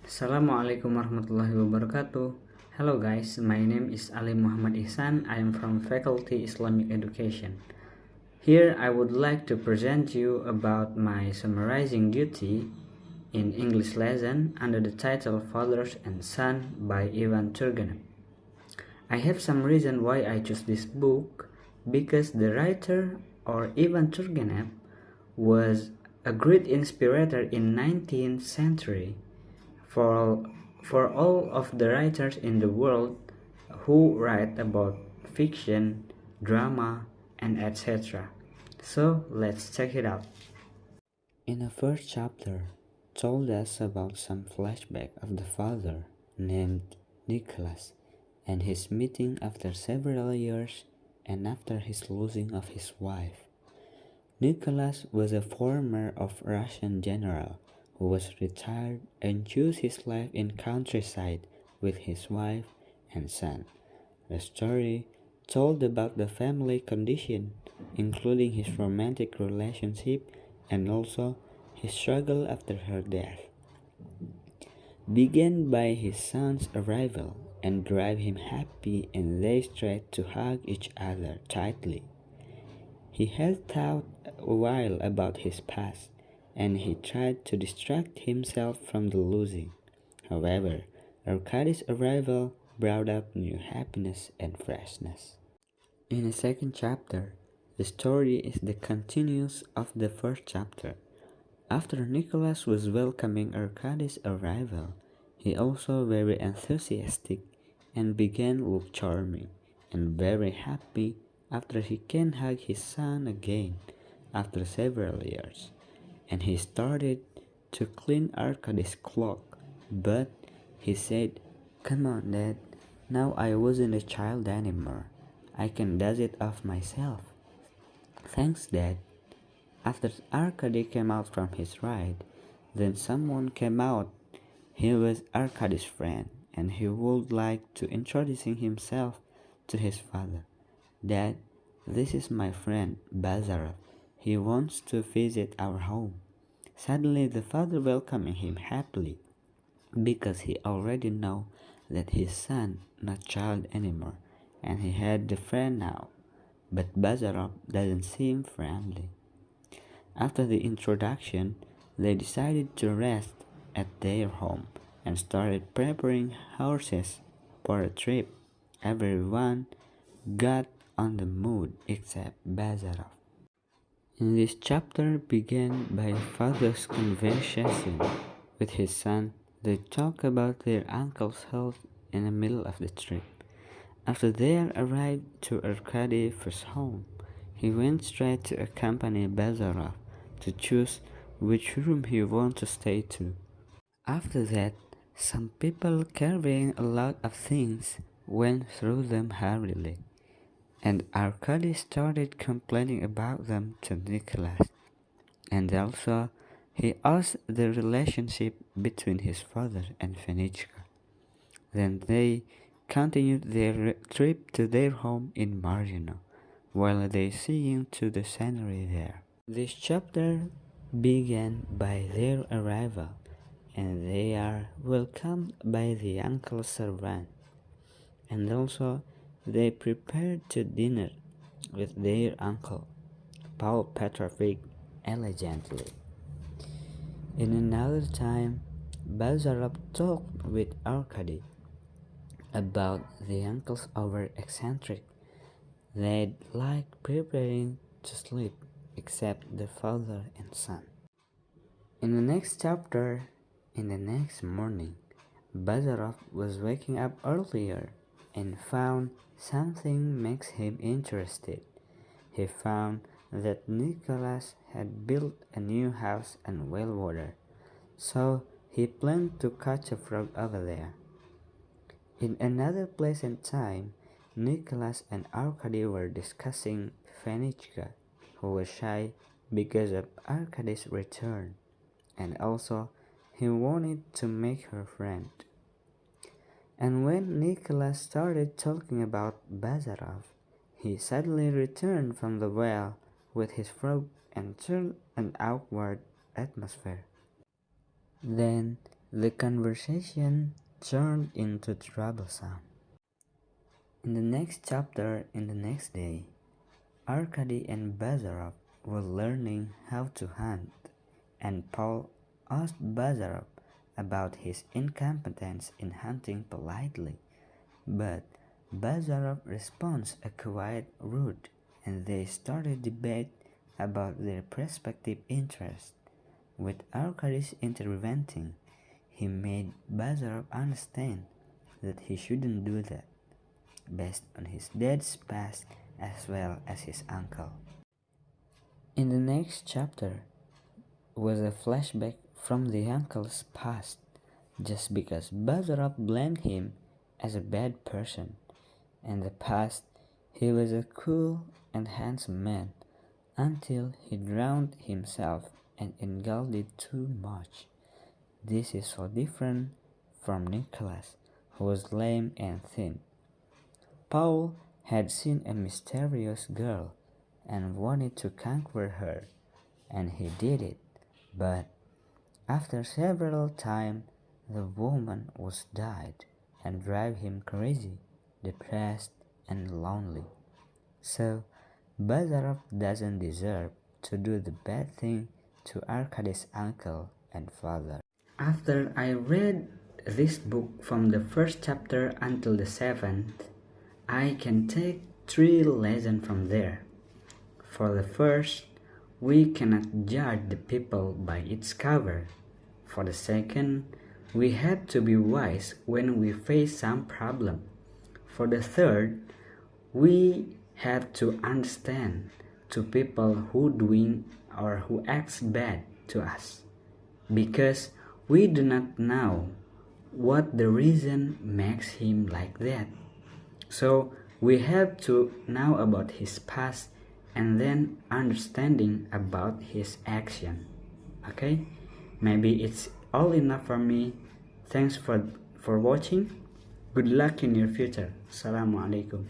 Assalamualaikum warahmatullahi wabarakatuh. Hello guys, my name is Ali Muhammad Ihsan. I am from Faculty Islamic Education. Here I would like to present you about my summarizing duty in English lesson under the title Fathers and Son by Turgenev. I have some reason why I chose this book because the writer or Turgenev was a great inspirator in 19th century for all of the writers in the world who write about fiction, drama, and etc. So let's check it out. In the first chapter, told us about some flashback of the father named Nicholas and his meeting after several years and after his losing of his wife. Nicholas was a former of Russian general who was retired and chose his life in countryside with his wife and son. The story told about the family condition, including his romantic relationship and also his struggle after her death, began by his son's arrival and drive him happy, and they tried to hug each other tightly. He had thought a while about his past, and he tried to distract himself from the losing. However, Arkady's arrival brought up new happiness and freshness. In the second chapter, the story is the continuance of the first chapter. After Nicholas was welcoming Arkady's arrival, he also very enthusiastic and began look charming and very happy after he can hug his son again after several years, and he started to clean Arkady's clock, but he said, "Come on, Dad, now I wasn't a child anymore. I can dust it off myself." "Thanks, Dad." After Arkady came out from his ride, then someone came out. He was Arkady's friend, and he would like to introducing himself to his father. "Dad, this is my friend Bazarov. He wants to visit our home." Suddenly the father welcoming him happily, because he already know that his son not child anymore, and he had the friend now. But Bazarov doesn't seem friendly. After the introduction, they decided to rest at their home and started preparing horses for a trip. Everyone got on the mood except Bazarov. In this chapter began by father's conversation with his son. They talk about their uncle's health in the middle of the trip. After they arrived to Arkady's home, he went straight to accompany Bazarov to choose which room he wanted to stay to. After that, some people carrying a lot of things went through them hurriedly, and Arkady started complaining about them to Nicholas, and also he asked the relationship between his father and Fenichka. Then they continued their trip to their home in Marino, while they seeing to the scenery there. This chapter began by their arrival, and they are welcomed by the uncle's servant, and also they prepared to dinner with their uncle, Paul Petrovich, elegantly. In another time, Bazarov talked with Arkady about the uncles over eccentric. They'd like preparing to sleep, except the father and son. In the next chapter, in the next morning, Bazarov was waking up earlier and found something makes him interested. He found that Nicholas had built a new house and well water, so he planned to catch a frog over there. In another pleasant time, Nicholas and Arkady were discussing Fenichka, who was shy because of Arkady's return, and also he wanted to make her friend. And when Nicholas started talking about Bazarov, he suddenly returned from the well with his frog and turned an awkward atmosphere. Then The conversation turned into troublesome. In the next chapter, in the next day, Arkady and Bazarov were learning how to hunt, and Paul asked Bazarov about his incompetence in hunting politely, but Bazarov responds a quite rude, and they started debate about their respective interests. With Arkady intervening, he made Bazarov understand that he shouldn't do that, based on his dad's past as well as his uncle. In the next chapter was a flashback from the uncle's past, just because Bazarov blamed him as a bad person. In the past, he was a cool and handsome man until he drowned himself and indulged too much. This is so different from Nicholas, who was lame and thin. Paul had seen a mysterious girl and wanted to conquer her, and he did it, but after several times the woman was died and drive him crazy, depressed and lonely. So Bazarov doesn't deserve to do the bad thing to Arkady's uncle and father. After I read this book from the first chapter until the seventh, I can take 3 lessons from there. For the first, we cannot judge the people by its cover. For the second, we have to be wise when we face some problem. For the third, we have to understand to people who doing or who acts bad to us, because we do not know what the reason makes him like that. So we have to know about his past and then understanding about his action. Okay, maybe it's all enough for me. Thanks for watching. Good luck in your future. Assalamualaikum.